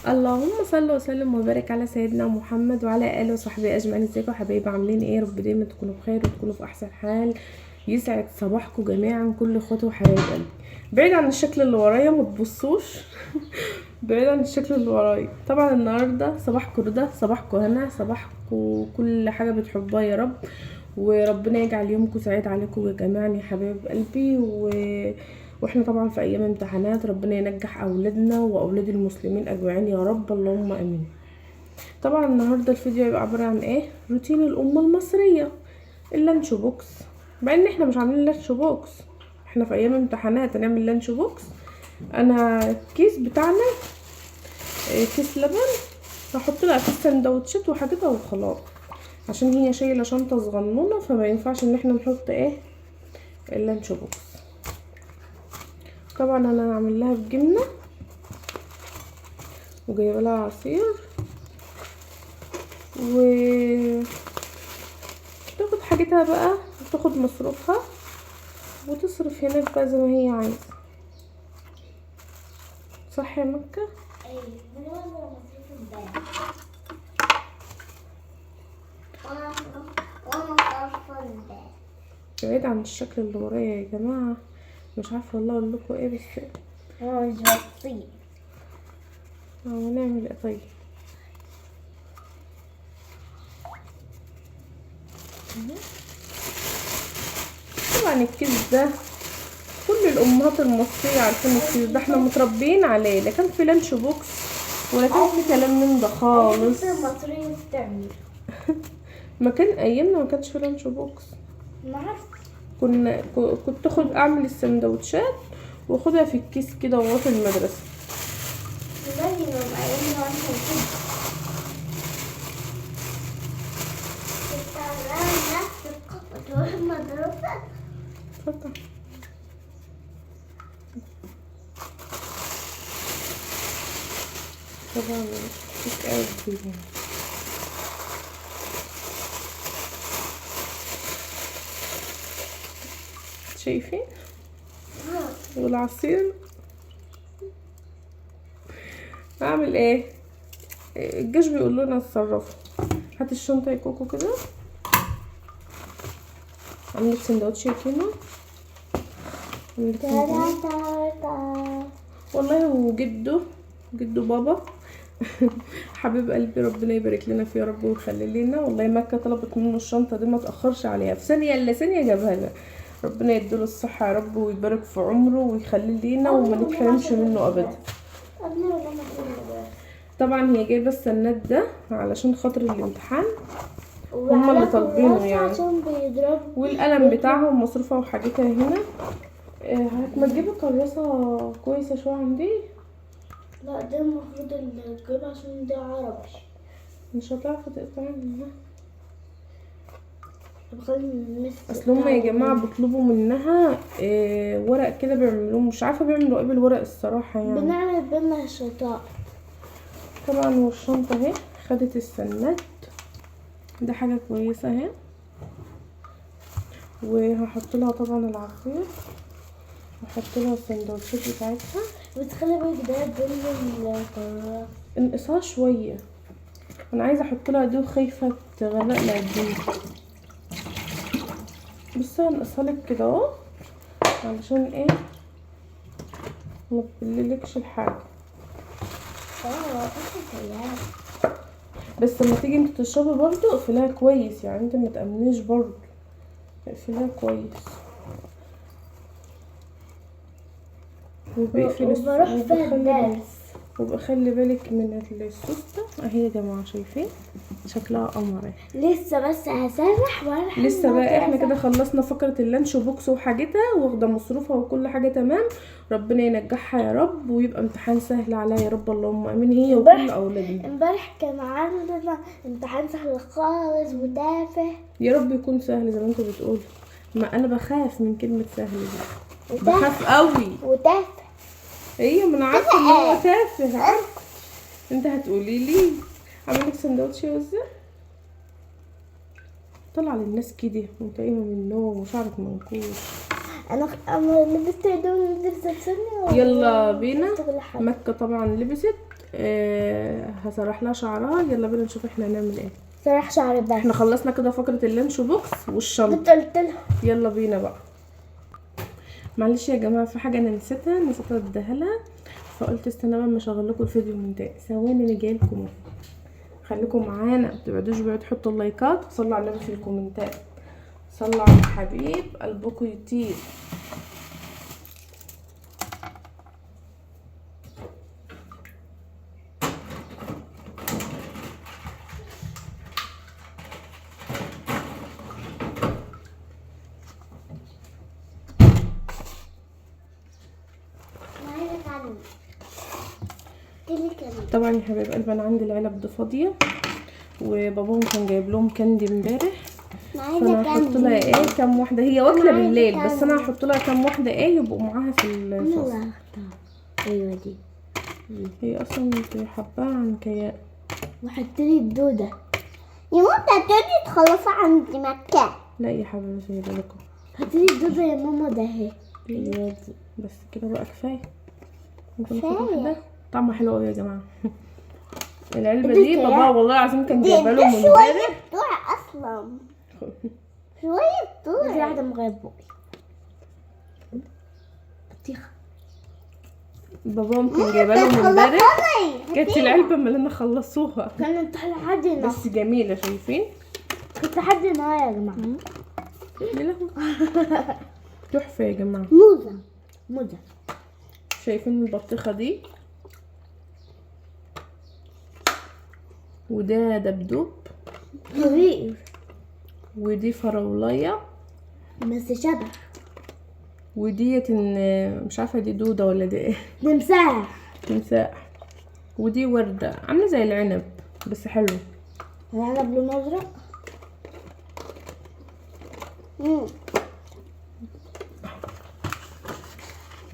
اللهم صل وسلم وبارك على سيدنا محمد وعلى اله وصحبه اجمعين. ازيكم يا حبايبي؟ عاملين ايه؟ رب دايما تكونوا بخير وتكونوا في احسن حال. يسعد صباحكم جميعا كل اخواتي وحبايب قلبي. بعيد عن الشكل اللي ورايا ما تبصوش. بعيد عن الشكل اللي ورايا. طبعا النهارده صباحكم رضا، صباحكم هنا، صباحكم كل حاجه بتحبوها يا رب، وربنا يجعل يومكم سعيد عليكم جميعا يا حبايب قلبي. واحنا طبعا في ايام امتحانات، ربنا ينجح اولادنا واولاد المسلمين اجمعين يا رب، اللهم امين. طبعا النهارده الفيديو هيبقى عباره عن ايه؟ روتين الام المصريه، اللانش بوكس. مع ان احنا مش عاملين لانش بوكس، احنا في ايام امتحانات هنعمل لانش بوكس. انا الكيس بتاعنا كيس لبن، هحط لها في السندوتشات وحاجتها وخلاص، عشان هي شايله شنطه صغنونه فما ينفعش ان احنا نحط ايه اللانش بوكس. طبعا انا هعمل لها بجبنه وجايبه لها عصير، و تاخد حاجتها بقى وتاخد مصروفها وتصرف هناك بقى زي ما هي عايزه. صح يا مكه؟ ايوه، من وين مصروف البيت؟ وانا مصروف البيت. بعيد عن الشكل اللي ورايا يا جماعه، مش عارفه والله اقول لكم ايه، بس هو مش بسيط. هنعمل ايه طيب؟ طبعا الكيس ده كل الامهات المصريه عارفين الكيس ده، احنا متربيين عليه، لا كان في لانش بوكس ولا كان في كلام من ده خالص. المصرية بتعمل ما كان ايامنا ما كانش في لانش بوكس. ما عارف. كنت اخد اعمل السندوتشات واخدها في الكيس كده واروح المدرسه. لازم يبقى ايامنا واحنا كده. تتعلم نفسك وتروح المدرسة. اتفضل. طبعا كيس قد شايفين والعصير. اعمل ايه؟ الجيش بيقول لنا اتصرفوا. هات الشنطه يا كوكو كده. عملت سندوتش كيمو، والله وجده بابا حبيب قلبي، ربنا يبارك لنا فيه يا رب ويخلي لنا. والله مكه طلبت منه الشنطه دي ما تاخرش عليها، في ثانيه الا ثانيه جابها لنا. ربنا يديله الصحه يا رب ويبارك في عمره ويخلي لنا وما نتحرمش منه ابدا. طبعا هي جايبه السناد ده علشان خاطر الامتحان، هما اللي طالبينه يعني، والقلم بتاعهم مصروفه وحاجتها هنا. ما تجيبي كراسه كويسه شويه عندي. لا ده المفروض اللي تجيبها عشان ده عربي، مش هتعرفي تقطعي منها. اصل هما يا جماعه بيطلبوا منها ورق كده بيعملوه، مش عارفه بيعملوا ايه بالورق الصراحه يعني. بنعمل بينا شطاء. طبعا والشنطه اهي خدت السنات، ده حاجه كويسه اهي. وهحط لها طبعا العصير، هحط لها السندوتشات بتاعتها. بس خلي بالك ده بين القرارات انقصها شويه، انا عايزه احط لها دي وخايفه تغرق لها الدنيا. بس هنقصها لك كده اهو علشان ايه ما تبللكش الحاجه. بس لما تيجي انت تشربي برضو اقفلها كويس، يعني انت ما تأمنيش برضو، اقفلها كويس. وبروح فيها الدرس. وبخلي بالك من السوسته اهي يا جماعه، شايفين شكلها قمر. لسه بس هسرح وارح. لسه بقى احنا كده خلصنا فقره اللانش بوكس وحاجتها، واخده مصروفها وكل حاجه تمام. ربنا ينجحها يا رب ويبقى امتحان سهل عليها يا رب، اللهم امين، هي وكل اولادنا. امبارح كان عندنا امتحان سهل خالص وتافه. يا رب يكون سهل زي ما انتوا بتقولوا. ما انا بخاف من كلمه سهل دي، بخاف قوي وتافه. ايوه ما انا عارفه ان هو تافه، عارفه. انت هتقولي لي اعمل لك سندوتش وزه؟ طلع للناس كده وانت قايمه من النوم وشعرك منكوش. انا لبست هدوم لبست سني يلا بينا. مكة طبعا لبست. هسرح لها شعرها. يلا بينا نشوف احنا هنعمل ايه. سرح شعري بس. احنا خلصنا كده فقرة اللانش بوكس والشنطة. كنت قلت لها يلا بينا بقى. معلش يا جماعة، في حاجة انا نسيت اديها لها، فقلت استنى بقى اما اشغل لكم الفيديو من تاني. ثواني انا جاي لكم اهو. خليكم معانا، ما تبعدوش بعيد، حطوا اللايكات وصلوا على النبي في الكومنتات. صلوا على الحبيب قلبكم يطير. طبعا يا حبايب قلبي انا عندي العلب دي فاضيه، وباباهم كان جايب لهم كاندي امبارح، فانا هحط لها ايه كام واحده. هي واكله بالليل، بس انا هحط لها كام واحده ايه يبقوا معاها في الفصل. ايوه دي هي اصلا حباها عن كيان. وحط لي الدوده يا ماما. تقولي تخلصي عندي مكان. لا يا حبيبتي هي لكم. حط لي الدوده يا ماما. ده اهي ايوه دي بس كده بقى كفايه. ممكن كفاية. ناخد واحده. طعمها حلو قوي يا جماعه. العلبه دي بابا والله العظيم كان جايبها لهم امبارح. شويه طوع اصلا. شويه طوع. في واحده مغيب بقي بطيخه. باباهم كان جايبها لهم امبارح. كانت العلبه مليانه خلصوها. كانت لحد هنا بس جميله شايفين. كنت لحد هنا يا جماعه. يا لهوي تحفه يا جماعه. موزه. شايفين البطيخه دي، وده دبدوب، طريقي ودي فراولية بس شبه، وديت مش عارفه دي دوده ولا دي ايه. تمساح. ودي ورده عامله زي العنب بس حلو. العنب لونه ازرق.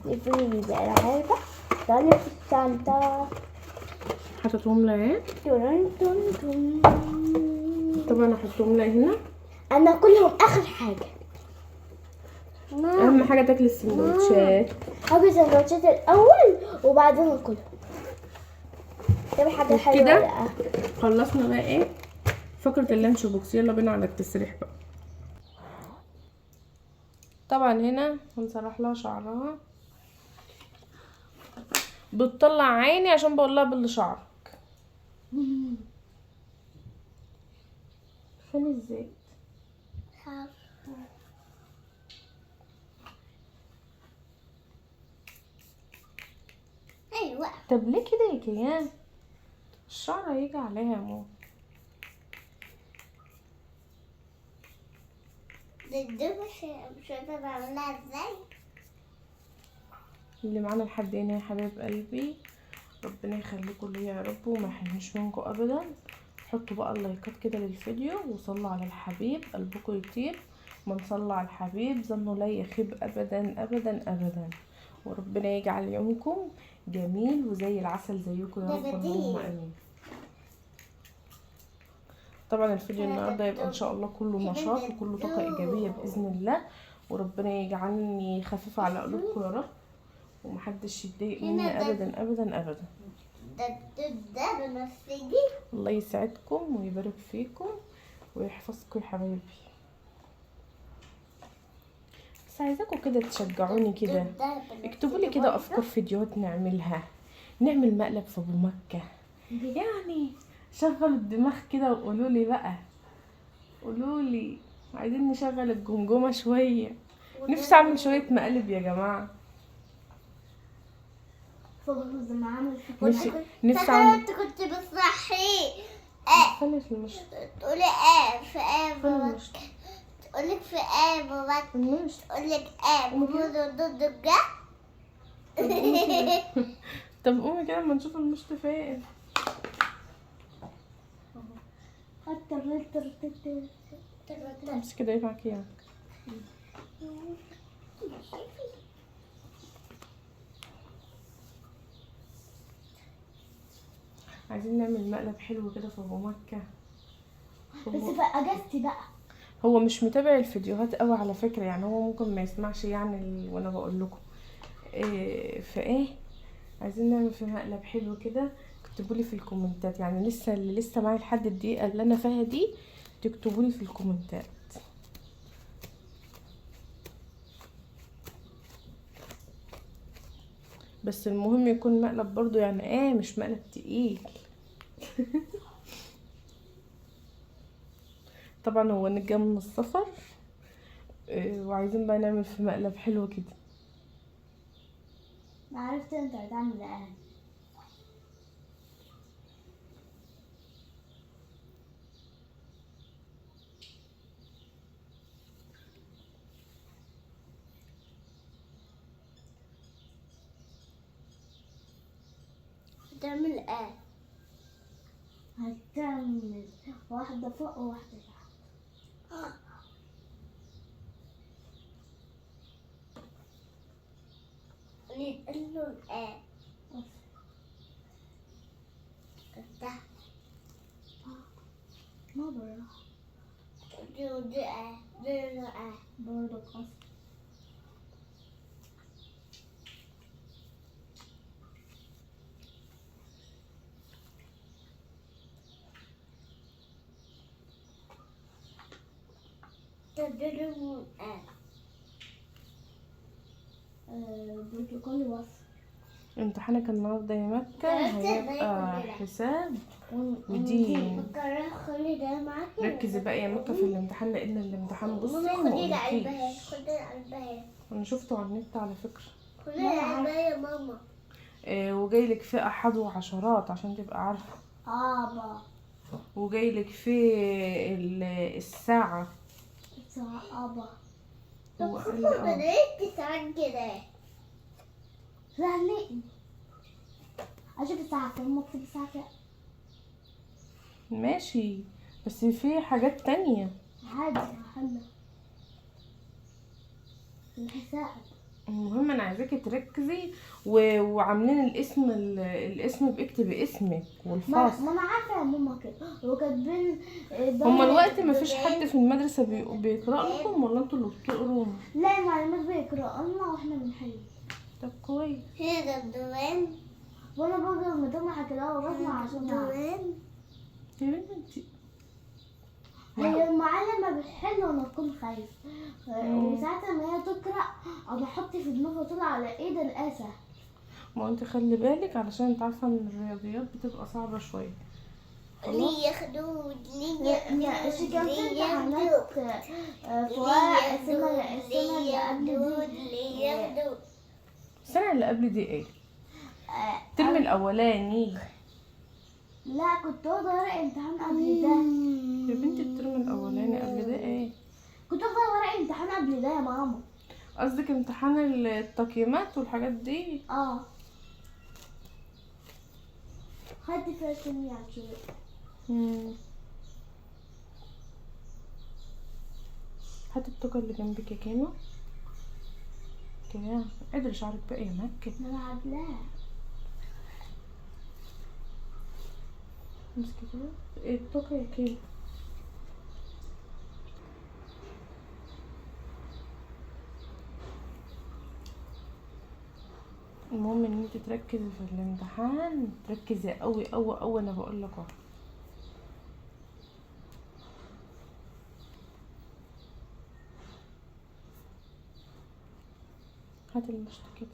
يفري بقى العلبة. تعالي في الشنطة. حطيتهم لها ايه. تون. طبعا هحطهم لها هنا. انا كلهم اخر حاجة. اهم حاجه تاكل السندوتشات. هاكل السندوتشات الاول وبعدين اكلهم. ده حاجة حلوة. كده خلصنا بقى ايه فقره اللانش بوكس. يلا بينا على التسريح بقى. طبعا هنا هنسرح لها شعرها. بتطلع عيني عشان بقول لها باللي شعرك. فين الزيت؟ ايوه. طب ليه كده يا كيان؟ الشعر هيجي عليها يا ماما. دي مش عارفة بعملها ازاي. اللي معانا لحد هنا يا حبايب قلبي، ربنا يخليكم ليا يا رب وما يحرمنيش منكم ابدا. حطوا بقى اللايكات كده للفيديو وصلوا على الحبيب قلبكم يطير. من صلى على الحبيب ظنه لا يخيب ابدا ابدا ابدا. وربنا يجعل يومكم جميل وزي العسل زيكم يا رب اللهم امين. طبعا الفيديو النهارده يبقى ان شاء الله كله نشاط وكله طاقه ايجابيه باذن الله، وربنا يجعلني خفيفه على قلوبكم يا رب ومحدش يتضايق مني ابدا ابدا ابدا. ده بنفسجي. الله يسعدكم ويبارك فيكم ويحفظكم يا حبايبي. بس عايزاكم كده تشجعوني كده، اكتبوا لي كده افكار فيديوهات نعملها. نعمل مقلب في ابو مكة يعني. شغلوا الدماغ كده وقولوا لي بقى. قولوا لي عايزين نشغل الجمجمه شويه. نفسي اعمل شويه مقالب يا جماعه. نفسي اعمل. انت كنت بتصحي فلش المش تقولي في بابا. تقولك في بابا. تقولك ضد طب قومي كده اما نشوف المشط فين. بس كده ينفعك يعني. عايزين نعمل مقلب حلو كده في ابو مكة. بس في اجازتي بقى. هو مش متابع الفيديوهات قوي على فكرة، يعني هو ممكن ما يسمعش يعني وانا بقول لكم فايه عايزين نعمل في مقلب حلو كده. اكتبوا لي في الكومنتات، يعني اللي لسه معايا لحد الدقيقة اللي انا فيها دي، تكتبوا لي في الكومنتات. بس المهم يكون مقلب برضو، يعني مش مقلب تقيل. طبعا هو نجا من السفر، وعايزين بقى نعمل في مقلب حلو كده. انا عرفت انت هتعمل ايه. هتعمل ايه؟ هتعمل واحدة فوق وواحدة تحت. اللون ايه؟ تحت. ما برا. دي ايه؟ دي ايه؟ برضو قص. تدرون ايه؟ برتقالي وصف. امتحانك النهارده يا مكة هيبقى حساب ودين. خلي ده معاك. ركزي بقى يا مكة في الامتحان، لان الامتحان بصي ما خدي العلبة اقولكيش. اهي، خدي العلبة اهي. انا شفته على النت على فكرة. خدي العلبة يا ماما. وجايلك فئة حظ عشرات عشان تبقى عارفة. ابا. وجايلك في الساعة. ابا. هو قال لي بدأت تسجل. فهمي. اشوف الساعة كم، مكتب الساعة كم. ماشي، بس في حاجات تانية. عادي هحلها. الحساب. المهم انا عايزاكي تركزي وعاملين الاسم باكتبي اسمك والفصل. ما انا عارفة يا ماما كده وكاتبين. هما الوقت ما فيش حد في المدرسة بيقرأ لكم ولا انتوا اللي بتقروا؟ لا، المعلمات بيقرأوا لنا واحنا بنحل. طب كويس. هي دبدوان. وانا برضه لما تسمع كده وبسمع عشان دبدوان. يا بنتي هي المعلمة بتحل وانا بكون خايف. وساعتها ما هي تقرأ ابقى احط في دماغي طلع على ايد الاسى. ما انت خلي بالك علشان انت عارفة ان الرياضيات بتبقى صعبة شوية. ليه ياخدود ليه كان في امتحانات في ورق السنة اللي قبل دي. السنة اللي قبل دي ايه؟ الترم الاولاني. لا، كنت واخدة ورق امتحان قبل ده. يا بنتي الترم الاولاني قبل ده ايه؟ كنت واخدة ورق امتحان قبل ده يا ماما. قصدك امتحان التقييمات والحاجات دي؟ خدت فيها كيمياء كده. هاتي الطاقة اللي جنبك يا كيمو كده. ادري شعرك بقى يا مكة. ما انا عدلاها. امسكي كده. ايه الطاقة يا كيمو؟ المهم ان انت تركزي في الامتحان، تركزي قوي قوي قوي، انا بقول لك اهو. هات المشط كده.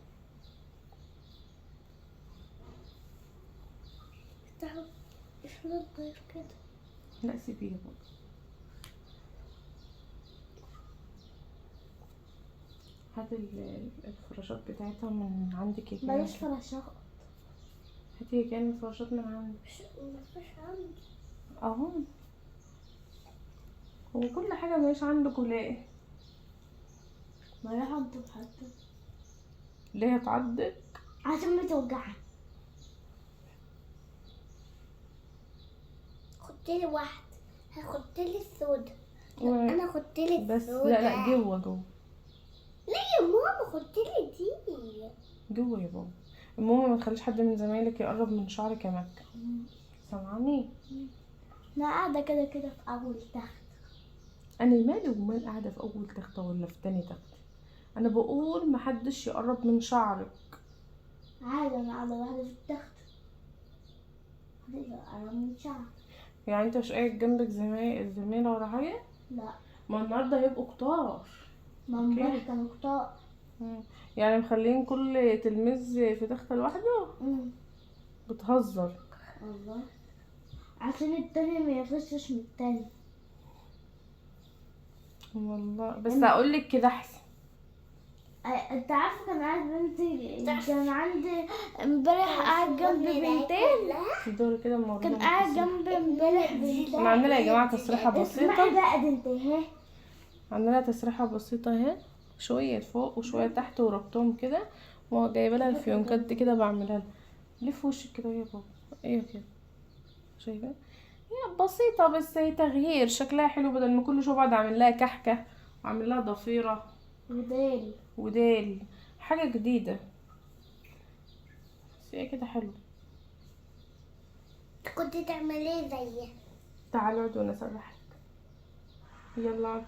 افتحوا. اشرب غير كده. لا سيبيها بقى. هات الفراشات بتاعتها من عندك يا كيمو. بلاش فراشات. هاتي يا كيمو الفراشات من عندك. مفيش عندي. اهو. هو كل حاجة مش عندك ولا ايه؟ ما راح انتوا حتى. ليه هتعضك؟ عشان بتوجعني. خدتلي واحد. هاخدتلي السودا. انا خدتلي بس السودا. لا جوه. لا يا ماما، خدتلي دي. جوه يا بابا. المهم ما تخليش حد من زمايلك يقرب من شعرك يا مكة. سامعاني؟ انا قاعدة كده في اول تحت. انا مالي ومال قاعده في اول تخته ولا في تاني تخته؟ انا بقول محدش يقرب من شعرك. عادي انا قاعدة واحدة في التخت. هتبقى قرب من شعر. يعني انت مش قاعد جنبك الزميله ولا حاجه؟ لا، ما النهارده هيبقوا كتار. ما امبارح كانوا كتار. يعني مخلين كل تلميذ في تخته لوحده؟ بتهزر. والله عشان التاني ما يغشش من التاني. والله بس اقول لك كده احسن. انت عارفه كان قاعد بنتي، كان عندي امبارح قاعد جنب بنتين. دوري كده الموضوع كان قاعد جنب امبارح بنتين. احنا عندنا يا جماعه تسريحه اسمعي بسيطه. بقى بنت اهي. عندنا تسريحه بسيطه اهي، شويه فوق وشويه تحت وربطهم كده، وجايبه لها الفيونكات دي كده بعملها لها. لف وشك كده يا بابا. ايوه كده، شايفه؟ هي بسيطه بس هي تغيير، شكلها حلو بدل ما كل شويه بعد اعمل لها كحكه واعمل لها ضفيره وديل. حاجه جديده بس هي كده حلو. كنت تعملي زيي. تعالي اقعدي وانا اسرحك. يلا اقعدي.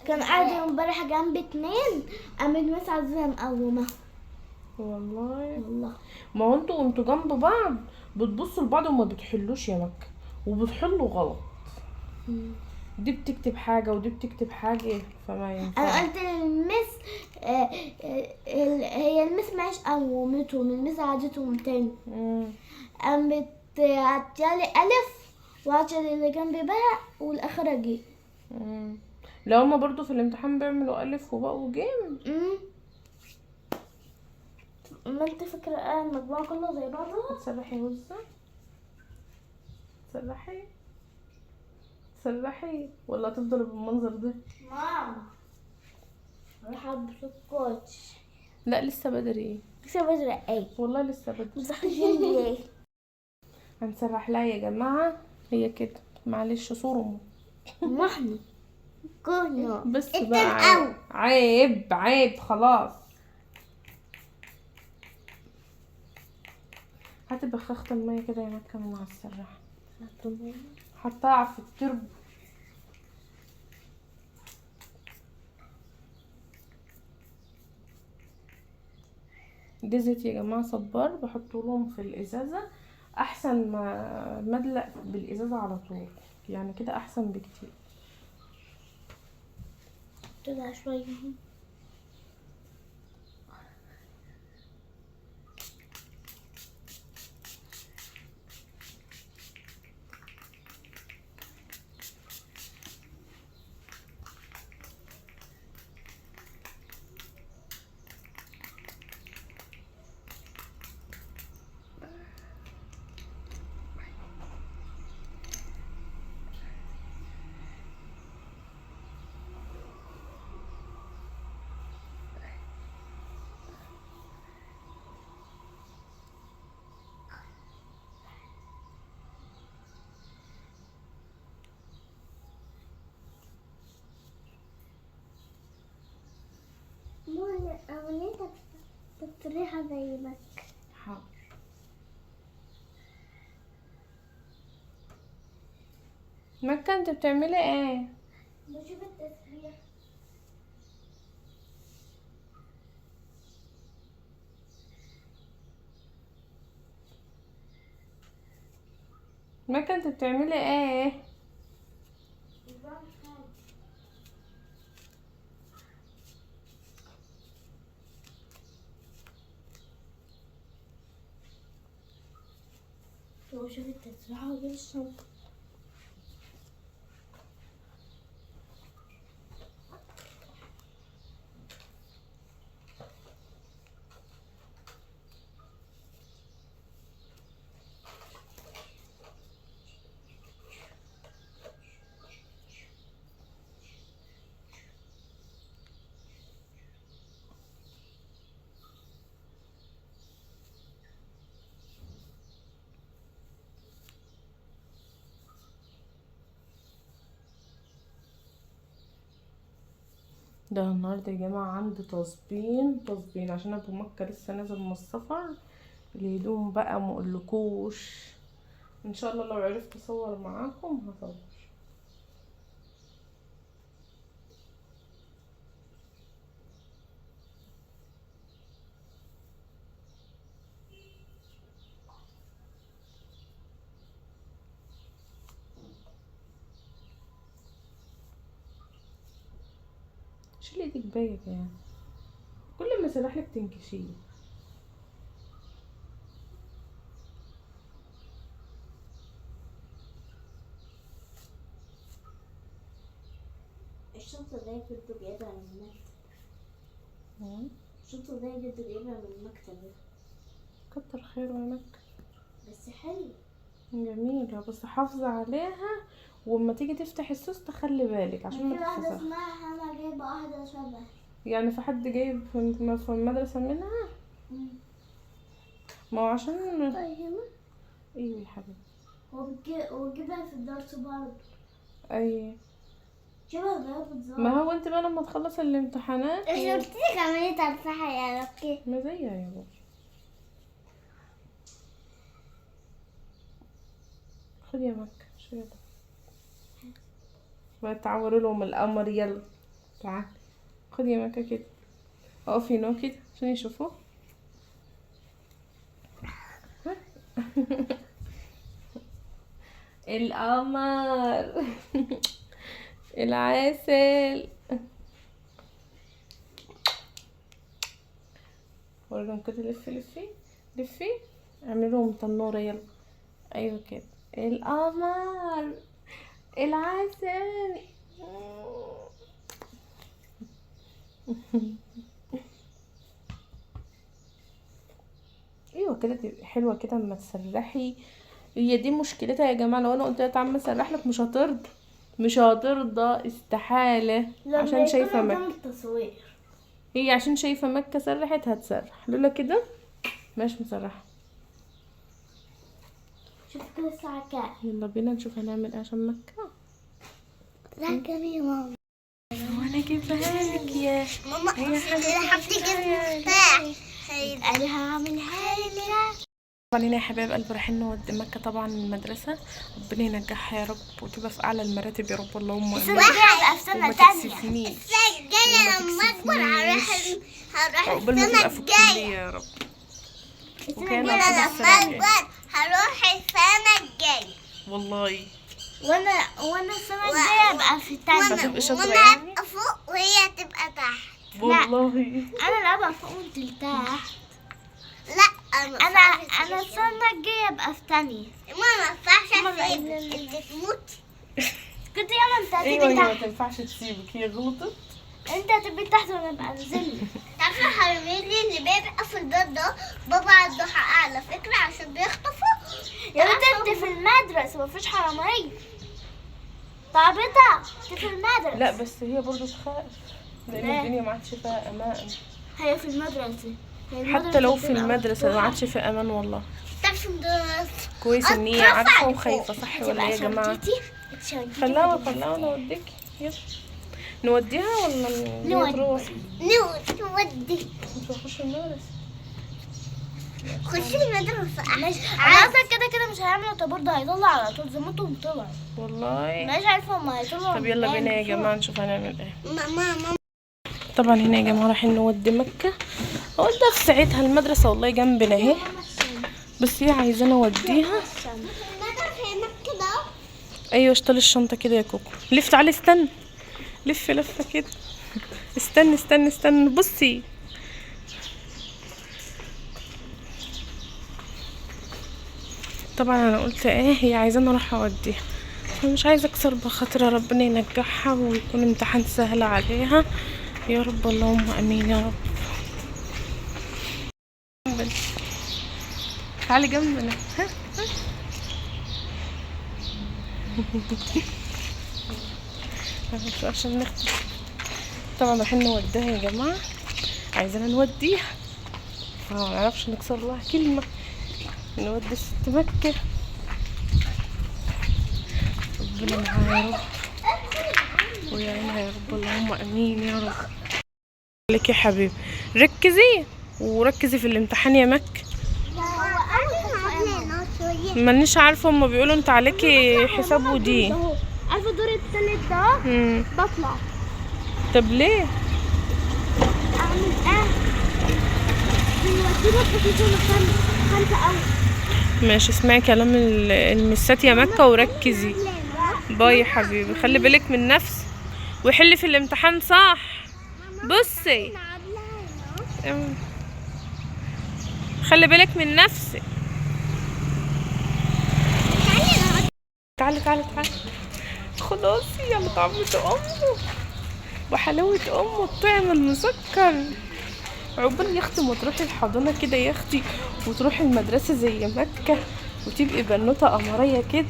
كان قاعد امبارح جنب اتنين، قامت مسعد زي مقومه. والله ما هو انتوا جنب بعض بتبصوا لبعض وما بتحلوش يا مكة، وبتحلوا غلط. دي بتكتب حاجة ودي بتكتب حاجة، فما ينفع. انا قلت للمس هي المس معيش قومتهم، المس عادتهم تاني. قامت عطيالي الف وعطيالي اللي جنبي بقى والاخر جه. لو هما برضو في الامتحان بيعملوا الف وباء وجيم. ما انت فاكره المجموعه كلها زي بعضها. تسرحي وزة، تسرحي ولا تفضلي بالمنظر ده؟ ماما راح ابص الكوتش. لا لسه بدري. لسه بدري ايه؟ والله لسه بدري. مصحيين ليه؟ هنسرح لها يا جماعة، هي كده معلش صورهم. ما احنا كنا بس بقى عيب خلاص. هاتي بخاخة المية كده يا مكة من على السراحة، حطها في الترب. دي زيت يا جماعة صبار بحطه لهم في الازازة، احسن ما مدلق بالازازة على طول، يعني كده احسن بكتير. طلع شوية. ماما أغنيتك تطريحة زي مك. حاضر. مكة انت بتعملي ايه؟ بشوف التسريح. مكة انت بتعملي ايه؟ بشوف التسريحة وجيب الشنطة. ده النهارده يا جماعه عندي تصبين عشان ابو مكة لسه نازل من السفر. الهدوم بقى مقولكوش، ان شاء الله لو عرفت اصور معاكم هصور. شيلي ايدك بايك يعني، كل ما اسرح لك تنكشيه. الشنطة دي كنت جايبها من المكتب. الشنطة دي كنت جايبها من المكتب. كتر خير وينك. بس حلو. جميلة بس حافظة عليها، وأما تيجي تفتح السوس تخلي بالك عشان ما في واحدة تتفسخ. اسمها أنا جايبة واحدة شبه. يعني في حد جايب في المدرسة منها؟ ما هو عشان طيب ايوه يا حبيبي، وجيبها في الدرس برضه. اي شبه ده بالظبط. ما هو انت بقى لما تخلص الامتحانات مش قلتلك عملية تنفعها يا ربكي؟ ما زيها يا بابا. خد يا مكة شو يلا بقى تعوروا لهم القمر. يلا تعال خد يا مكة كده، اقفي هنا كده عشان يشوفوه. القمر العسل. ورجعهم كده لفي لفي لفي، اعملي لهم تنورة يلا. ايوه كده القمر العسل. ايوه كده تبقي حلوه كده اما تسرحي. هي دي مشكلتها يا جماعه، لو انا قلت لها تعالى اسرح لك مش هترضى، مش هترضى استحاله، عشان شايفه مكة. التصوير. هي عشان شايفه مكة سرحت هتسرح، لولا كده مش مسرحه. شوف كده الساعة كام. يلا بينا نشوف هنعمل ايه عشان مكة. لا كام يا ماما؟ وانا اجيبها لك يا ماما هي حبيبتي المفتاح. انا هعملها لك. طبعا هنا يا حبايب قلبي رايحين نودي مكة طبعا المدرسة، ربنا ينجحها يا رب وتبقى في اعلى المراتب يا رب اللهم السنة الجاية هبقى في سنة تانية. السنة الجاية لما اكبر هروح عقبال ما تبقى في الكلية يا رب. وكان لما اكبر هروح السنة الجاية والله. وانا السنة الجاية هبقى في التانية. هتبقى شاطرة وانا يعني؟ هبقى فوق وهي هتبقى تحت. والله انا اللي هبقى فوق وانت تحت. لا انا السنة الجاية هبقى في تانية. ماما ما ينفعش اسيبك انت تموتي. كنت ياما انت ايوه هتبقي هي ما تحت. تنفعش تسيبك، هي غلطت. انت هتبقي تحت وانا ابقى انزل. تعرفي حبيبي اللي بيبقى في الباب ده بابا عنده حق على فكرة عشان بيخطفوا. يا بنت انت في المدرسة مفيش حرامية. طابتها انت في المدرسة. لا بس هي برضو تخاف لان لا. الدنيا ما عادش فيها امان. هي في المدرسة. حتى لو في المدرسة ما عادش في امان والله. تعرفي المدرسة كويس ان هي عارفة وخايفة، صح ولا ايه يا جماعة؟ خلاها نوديك. يلا نوديها ولا تروح؟ نودي. نخش المدرسة. خشي المدرسة. انا اصلا كده مش هيعملوا طابور، ده هيطلع على طول زي ما انتم طلعوا. والله مش عارفة هما هيطلعوا. طب يلا بينا يا جماعة نشوف هنعمل ايه. ماما طبعا هنا يا جماعة رايحين نودي مكة. قلت في ساعتها المدرسة والله جنبنا اهي، بس هي عايزانا اوديها. ايوه اشتري الشنطة كده يا كوكو. لف تعالي استنى، لف لفة كده. استنى بصي. طبعا انا قلت ايه هي عايزانا اروح اوديها، مش عايزه اكسر بخاطرها، ربنا ينجحها ويكون امتحان سهل عليها يا رب اللهم امين يا رب. تعالي جنبنا. عشان نختم. طبعا رايحين نوديها يا جماعه، عايزانا نوديها ما نعرفش نكسر لها كلمه. نودي الست مكة، ربنا معاها يا رب ويعينها يا رب اللهم امين يا رب. لك يا حبيبي ركزي وركزي في الامتحان يا مكة. مانيش عارفه هما بيقولوا انت عليكي حساب ودي. عارفه الدور التالت ده بطلع. طب ليه؟ اعمل ايه؟ دلوقتي بطلع خمسة أول. ماشي اسمعي كلام المسات يا مكة وركزي. باي يا حبيبي، خلي بالك من نفسك وحلي في الامتحان صح. بصي خلي بالك من نفسك. تعالي تعالي تعالي خلاص يلا طعمة امه وحلاوة امه الطعم المسكر. عقبال يا اختي ما تروحي الحضانة كده يا اختي وتروحي المدرسة زي مكة وتبقي بنوتة قمرية كده.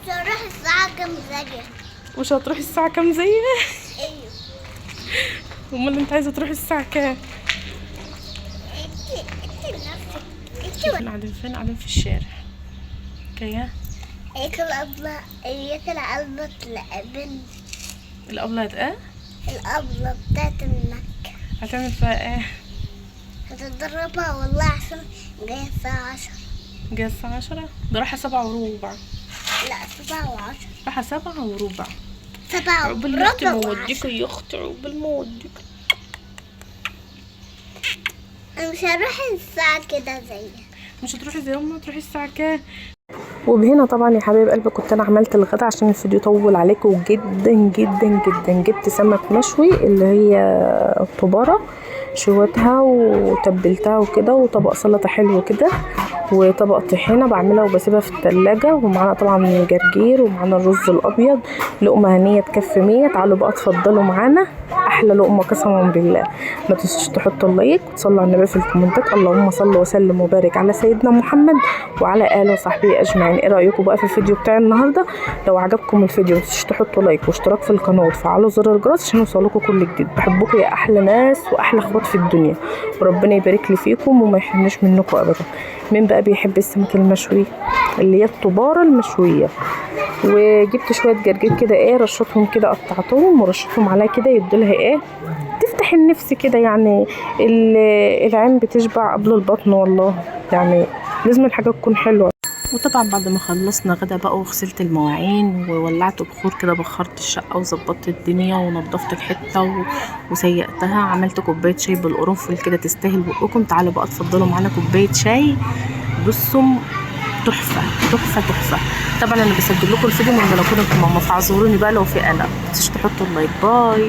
مش هروح الساعة كام زيها؟ مش هتروحي الساعة كام زيها؟ ايوه. امال انت عايزة تروحي الساعة كام؟ انت نفسك قاعدين فين؟ قاعدين في الشارع. كيا هيك الأبلة لعبن الأولاد الأبلة بتاعت المكة هتعمل فيها ايه؟ هتتدربها والله عشان جاية الساعة 10. جاية الساعة 10؟ ده رايحة 7:15. لا 7:10. رايحة 7:15. 7:15. عقبال يا اختي ما اوديكي يا اختي عقبال ما اوديكي. أنا مش هروح الساعة كده زيها. مش هتروحي زي امي تروحي الساعة كام؟ وبهنا طبعا يا حبايب قلبي كنت انا عملت الغدا عشان الفيديو طول عليكم جدا جدا جدا. جبت سمك مشوي اللي هي طبارة شويتها وتبلتها وكده وطبق سلطة حلو كده وطبق طحينة بعملها وبسيبها في التلاجة ومعانا طبعا جرجير ومعانا الرز الابيض. لقمة هنية تكفي 100. تعالوا بقى اتفضلوا معانا احلى لقمة قسما بالله. ما تنسوش تحطوا اللايك وتصلوا على النبي في الكومنتات. اللهم صل وسلم وبارك على سيدنا محمد وعلى اله وصحبه اجمعين. ايه رايكم بقى في الفيديو بتاعي النهارده؟ لو عجبكم الفيديو ما تنسوش تحطوا لايك واشتراك في القناه وتفعلوا زر الجرس عشان يوصلكم كل جديد. بحبكم يا احلى ناس واحلى اخوات في الدنيا وربنا يبارك لي فيكم وما يحرمناش منكم ابدا. مين بقى بيحب السمك المشوي اللي هي الطباره المشويه؟ وجبت شويه جرجير كده رشتهم كده قطعتهم ورشتهم عليها كده يدولها تفتح النفس كده يعني. العين بتشبع قبل البطن والله يعني لازم الحاجه تكون حلوه. وطبعا بعد ما خلصنا غدا بقى وغسلت المواعين وولعت بخور كده بخرت الشقه وظبطت الدنيا ونضفت الحته وسيقتها. عملت كوبايه شاي بالقرنفل كده تستاهل بقكم. تعالوا بقى اتفضلوا معانا كوبايه شاي. بصوا تحفه تحفه تحفه. طبعا انا بسجل لكم الفيديو من بلكونه ماما فاعذروني بقى لو في قلق. متنسوش تحطوا اللايك. باي.